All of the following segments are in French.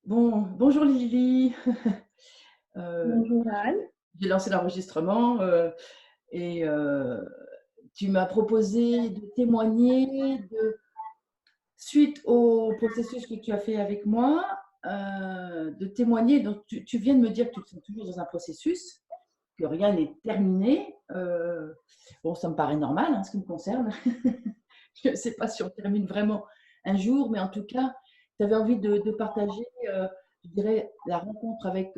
Bonjour Lily. Euh, Bonjour Anne. j'ai lancé l'enregistrement et tu m'as proposé de témoigner suite au processus que tu as fait avec moi, de témoigner. Donc tu viens de me dire que tu es toujours dans un processus, que rien n'est terminé. Bon, ça me paraît normal en ce qui me concerne. Je ne sais pas si on termine vraiment un jour, mais en tout cas, tu avais envie de partager, je dirais, la rencontre avec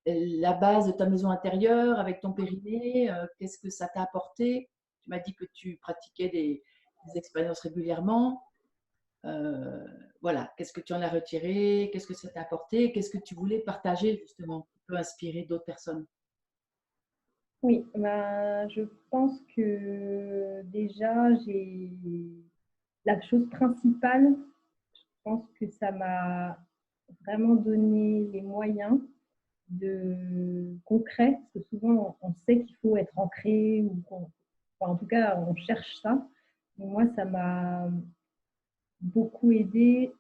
la base de ta maison intérieure, avec ton périnée. Qu'est-ce que ça t'a apporté? Tu m'as dit que tu pratiquais des expériences régulièrement. Euh, voilà, qu'est-ce que tu en as retiré? Qu'est-ce que ça t'a apporté? Qu'est-ce que tu voulais partager justement qui peut inspirer d'autres personnes? Oui, ben, je pense que déjà, j'ai la chose principale, je pense que ça m'a vraiment donné les moyens de concret, parce que souvent on sait qu'il faut être ancré, enfin, en tout cas on cherche ça. Et moi, ça m'a beaucoup aidé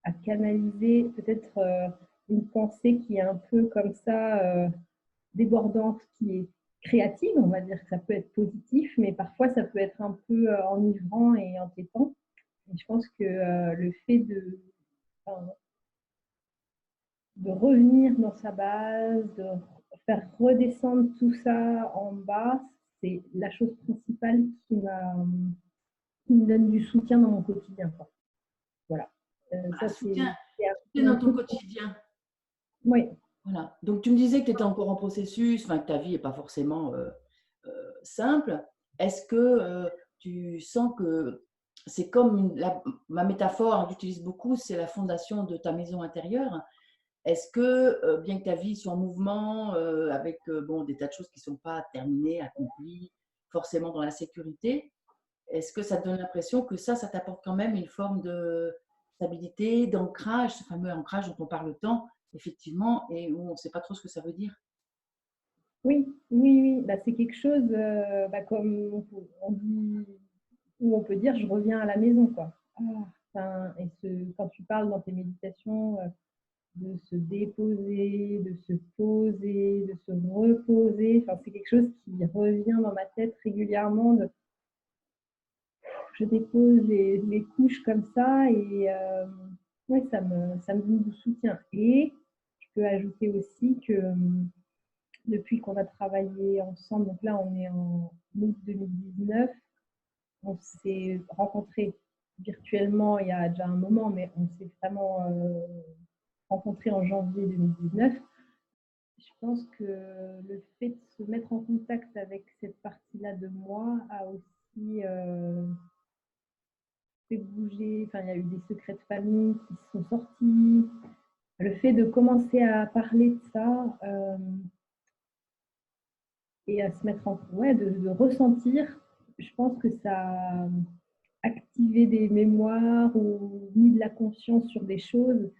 à canaliser peut-être une pensée qui est un peu comme ça, débordante, qui est créative, on va dire que ça peut être positif, mais parfois ça peut être un peu enivrant et entêtant. Et je pense que le fait enfin, de revenir dans sa base, de faire redescendre tout ça en bas, c'est la chose principale qui me donne du soutien dans mon quotidien, quoi. Voilà. Un Ça, soutien un dans ton truc. quotidien. Oui, Voilà. Donc, tu me disais que tu étais encore en processus, enfin, que ta vie n'est pas forcément simple. Est-ce que tu sens que c'est comme ma métaphore hein, que j'utilise beaucoup, c'est la fondation de ta maison intérieure. Est-ce que, bien que ta vie soit en mouvement, avec bon, des tas de choses qui ne sont pas terminées, accomplies, forcément dans la sécurité, est-ce que ça te donne l'impression que ça t'apporte quand même une forme de stabilité, d'ancrage, ce fameux ancrage dont on parle tant, effectivement, et où on ne sait pas trop ce que ça veut dire? oui, oui, oui. Bah, c'est quelque chose, bah, comme on dit, où on peut dire je reviens à la maison, quoi. Ah, enfin, quand tu parles dans tes méditations, de se déposer, de se poser, de se reposer, enfin, c'est quelque chose qui revient dans ma tête régulièrement. Je dépose les couches comme ça et ouais, ça me donne du soutien. Et je peux ajouter aussi que depuis qu'on a travaillé ensemble, donc là on est en août 2019, on s'est rencontrés virtuellement il y a déjà un moment, mais on s'est vraiment rencontrés en janvier 2019. Je pense que le fait de se mettre en contact avec cette partie-là de moi a aussi fait bouger. Enfin, il y a eu des secrets de famille qui sont sortis. Le fait de commencer à parler de ça et à se mettre en ouais, de ressentir, je pense que ça a activé des mémoires ou mis de la conscience sur des choses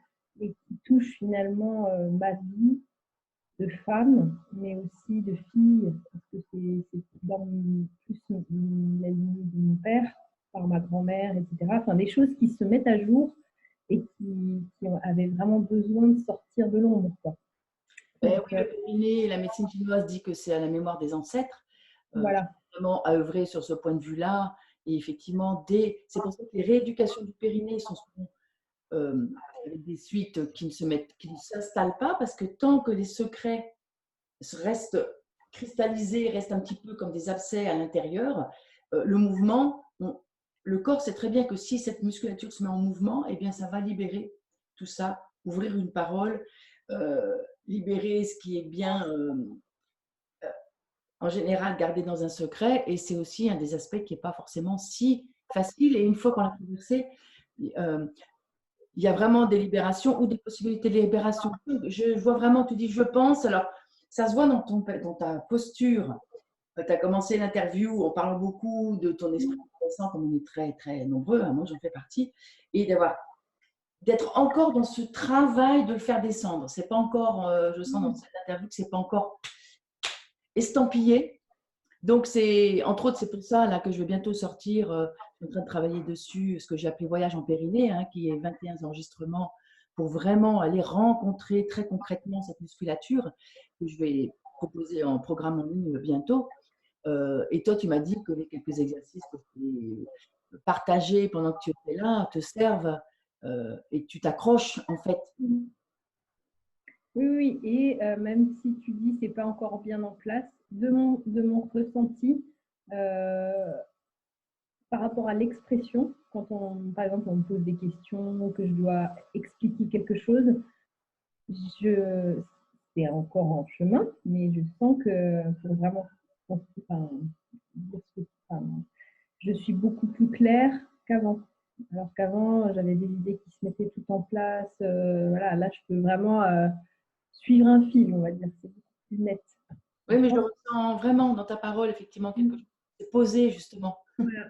et qui touchent finalement ma vie de femme, mais aussi de fille, parce que c'est dans plus la lignée de mon père, par ma grand-mère, etc. Enfin, des choses qui se mettent à jour et qui avaient vraiment besoin de sortir de l'ombre, quoi. Ben Donc, oui, le périnée, la médecine chinoise dit que c'est à la mémoire des ancêtres. J'ai voilà. vraiment à œuvrer sur ce point de vue-là. Et effectivement, c'est pour ça que les rééducations du périnée sont souvent avec des suites qui ne s'installent pas, parce que tant que les secrets restent cristallisés, restent un petit peu comme des abcès à l'intérieur, le mouvement, le corps sait très bien que si cette musculature se met en mouvement, eh bien, ça va libérer tout ça, ouvrir une parole, libérer ce qui est bien, en général, gardé dans un secret. Et c'est aussi un des aspects qui n'est pas forcément si facile. Et une fois qu'on l'a traversé, euh, il y a vraiment des libérations ou des possibilités de libération. Je vois vraiment, tu dis je pense, alors ça se voit dans ta posture. Tu as commencé l'interview en parlant beaucoup de ton esprit intéressant, comme on est très, très nombreux, hein, moi j'en fais partie, et d'être encore dans ce travail de le faire descendre. C'est pas encore, je sens dans cette interview que c'est pas encore estampillé. Donc, entre autres, c'est pour ça là, que je vais bientôt sortir. Je suis en train de travailler dessus, ce que j'ai appelé Voyage en Périnée, hein, qui est 21 enregistrements pour vraiment aller rencontrer très concrètement cette musculature que je vais proposer en programme en ligne bientôt. Et toi, tu m'as dit que les quelques exercices que tu partagés pendant que tu étais là te servent et que tu t'accroches en fait. Oui, oui, et même si tu dis c'est pas encore bien en place, de mon ressenti, par rapport à l'expression, quand par exemple, on me pose des questions ou que je dois expliquer quelque chose, c'est encore en chemin, mais je sens que pour vraiment, enfin, je suis beaucoup plus claire qu'avant. Alors qu'avant, j'avais des idées qui se mettaient toutes en place. Voilà, là, je peux vraiment suivre un fil, on va dire. C'est beaucoup plus net. Oui, mais je ressens vraiment dans ta parole, effectivement, quelque chose qui s'est posé, justement. Voilà.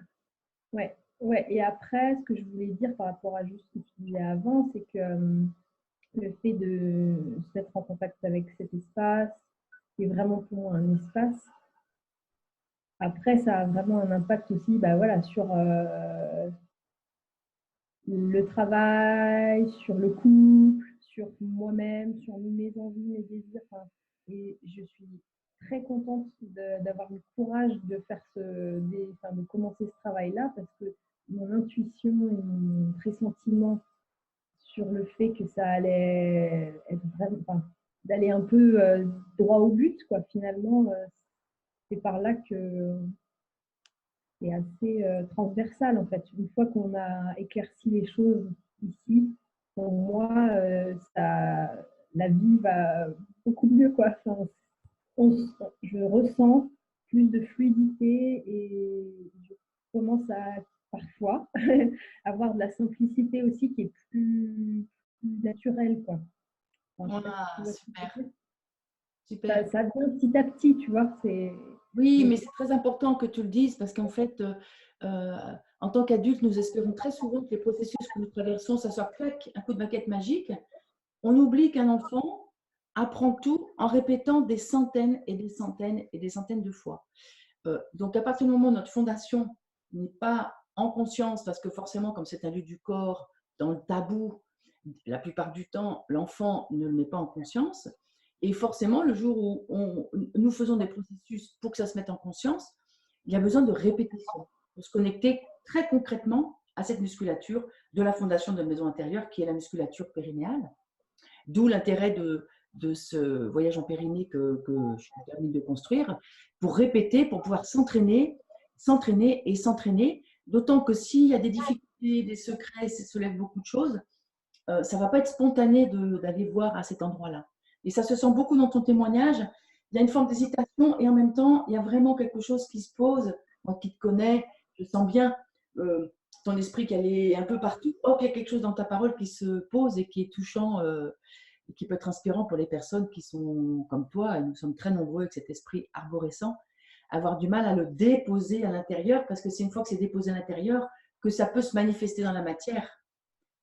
Ouais, ouais. Et après, ce que je voulais dire par rapport à juste ce que tu disais avant, c'est que le fait de se mettre en contact avec cet espace, qui est vraiment pour moi un espace, après, ça a vraiment un impact aussi bah, voilà, sur le travail, sur le couple, sur moi-même, sur mes envies, mes désirs. Enfin, et je suis très contente d'avoir eu le courage de faire de commencer ce travail-là parce que mon intuition et mon pressentiment sur le fait que ça allait être vraiment, enfin, d'aller un peu droit au but, quoi. Finalement, c'est par là que c'est assez transversal en fait. Une fois qu'on a éclairci les choses ici, pour moi, la vie va beaucoup mieux quoi. Enfin, je ressens plus de fluidité et je commence à parfois avoir de la simplicité aussi qui est plus naturelle quoi. Enfin, Voilà, super. ça, Super. ça vient petit à petit, tu vois. Oui, mais c'est très important que tu le dises parce qu'en fait, en tant qu'adultes, nous espérons très souvent que les processus que nous traversons, ça soit clac, un coup de baguette magique. On oublie qu'un enfant apprend tout en répétant des centaines et des centaines et des centaines de fois. Donc, à partir du moment où notre fondation n'est pas en conscience, parce que forcément, comme c'est un lieu du corps, dans le tabou, la plupart du temps, l'enfant ne le met pas en conscience. Et forcément, le jour où nous faisons des processus pour que ça se mette en conscience, il y a besoin de répétition pour se connecter très concrètement à cette musculature de la fondation de la maison intérieure, qui est la musculature périnéale. D'où l'intérêt de ce voyage en périnée que je termine de construire, pour répéter, pour pouvoir s'entraîner, s'entraîner et s'entraîner. D'autant que s'il y a des difficultés, des secrets, se lève beaucoup de choses, ça ne va pas être spontané d'aller voir à cet endroit-là. Et ça se sent beaucoup dans ton témoignage. Il y a une forme d'hésitation et en même temps, il y a vraiment quelque chose qui se pose. Moi qui te connais, je sens bien ton esprit qui est un peu partout. Hop, il y a quelque chose dans ta parole qui se pose et qui est touchant et qui peut être inspirant pour les personnes qui sont comme toi. Et nous sommes très nombreux avec cet esprit arborescent, avoir du mal à le déposer à l'intérieur parce que c'est une fois que c'est déposé à l'intérieur que ça peut se manifester dans la matière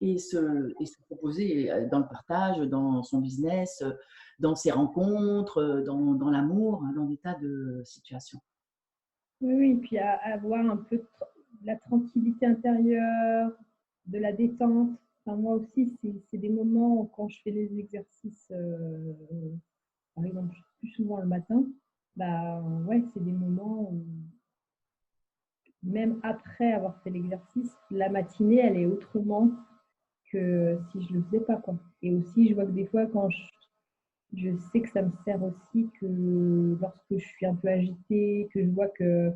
et se proposer dans le partage, dans son business, dans ses rencontres, dans l'amour, dans des tas de situations. Oui, oui, puis avoir un peu de la tranquillité intérieure, de la détente. Enfin, moi aussi, c'est des moments où, quand je fais les exercices, par exemple, plus souvent le matin, bah ouais, c'est des moments où, même après avoir fait l'exercice, la matinée, elle est autrement que si je le faisais pas, quoi. Et aussi, je vois que des fois, quand je sais que ça me sert aussi que lorsque je suis un peu agitée, que je vois que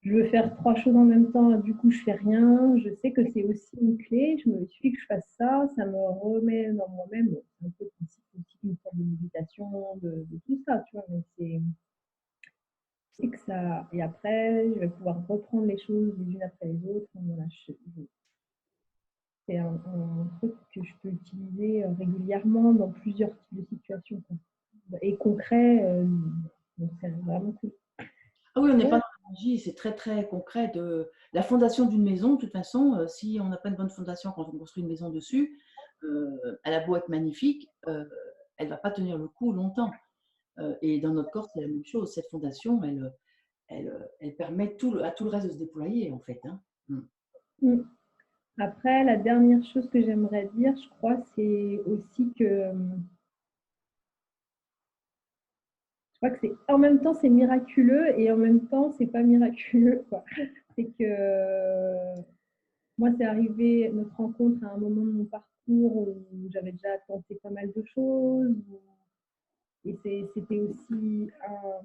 je veux faire trois choses en même temps, du coup je fais rien. Je sais que c'est aussi une clé. Il suffit que je fasse ça, ça me remet dans moi-même. Bon, c'est un peu aussi une forme de méditation, de tout ça, tu vois. Mais c'est que ça. Et après, je vais pouvoir reprendre les choses les unes après les autres. Voilà, c'est un truc que je peux utiliser régulièrement dans plusieurs types de situations, quoi. Et concret, donc c'est vraiment cool. Ah oui, on n'est pas dans la magie, c'est très très concret. La fondation d'une maison, de toute façon, si on n'a pas une bonne fondation quand on construit une maison dessus, elle a beau être magnifique, elle ne va pas tenir le coup longtemps. Et dans notre corps, c'est la même chose. Cette fondation, elle permet à tout le reste de se déployer, en fait. Hein. Mm. Après, la dernière chose que j'aimerais dire, je crois, c'est aussi que je crois que c'est en même temps c'est miraculeux et en même temps c'est pas miraculeux, quoi. C'est que moi, c'est arrivé notre rencontre à un moment de mon parcours où j'avais déjà tenté pas mal de choses. Et c'était aussi un...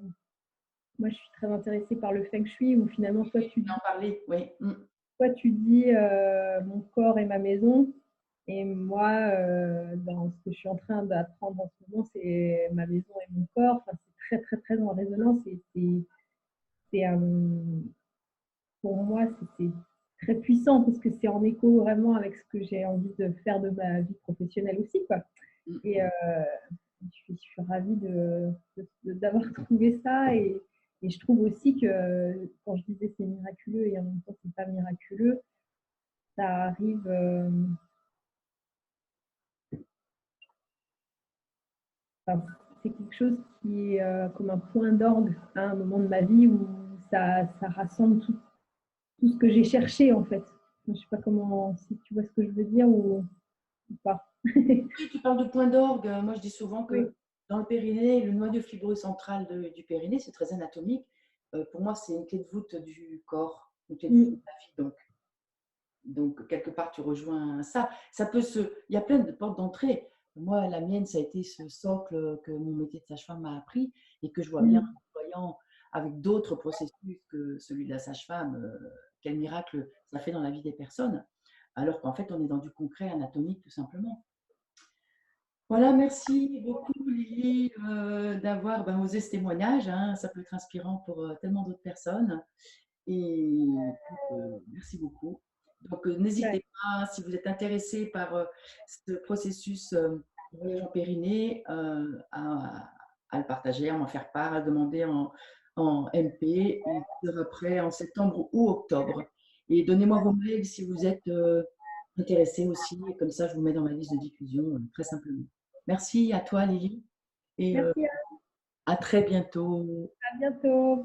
Moi, je suis très intéressée par le feng shui, où finalement, En parler, oui. toi, tu dis mon corps et ma maison. Et moi, dans ce que je suis en train d'apprendre en ce moment, c'est ma maison et mon corps. Enfin, c'est très, très, très en résonance. Et c'est, pour moi, c'est très puissant parce que c'est en écho vraiment avec ce que j'ai envie de faire de ma vie professionnelle aussi, quoi. Et je suis ravie d'avoir trouvé ça. Et je trouve aussi que quand je disais c'est miraculeux et en même temps c'est pas miraculeux, ça arrive. Enfin, c'est quelque chose qui est comme un point d'orgue à un moment de ma vie où ça rassemble tout ce que j'ai cherché en fait. Je ne sais pas comment, si tu vois ce que je veux dire ou pas. Oui, tu parles de point d'orgue. Moi, je dis souvent Oui. que dans le périnée, le noyau fibreux central du périnée, c'est très anatomique. Pour moi, c'est une clé de voûte du corps, une clé de voûte de la vie. Donc, quelque part, tu rejoins ça. Ça peut se... Il y a plein de portes d'entrée. Moi, la mienne, ça a été ce socle que mon métier de sage-femme m'a appris et que je vois bien en voyant avec d'autres processus que celui de la sage-femme, quel miracle ça fait dans la vie des personnes, alors qu'en fait, on est dans du concret anatomique tout simplement. Voilà, merci beaucoup Lily d'avoir osé ce témoignage, hein. Ça peut être inspirant pour tellement d'autres personnes. Et merci beaucoup. Donc, Ouais. n'hésitez pas, si vous êtes intéressé par ce processus de voyage en périnée, à le partager, à m'en faire part, à demander en MP. Et il sera prêt en septembre ou octobre. Et donnez-moi vos mails si vous êtes intéressé aussi. Et comme ça, je vous mets dans ma liste de diffusion, très simplement. Merci à toi, Lily. Et Merci, à très bientôt. à bientôt.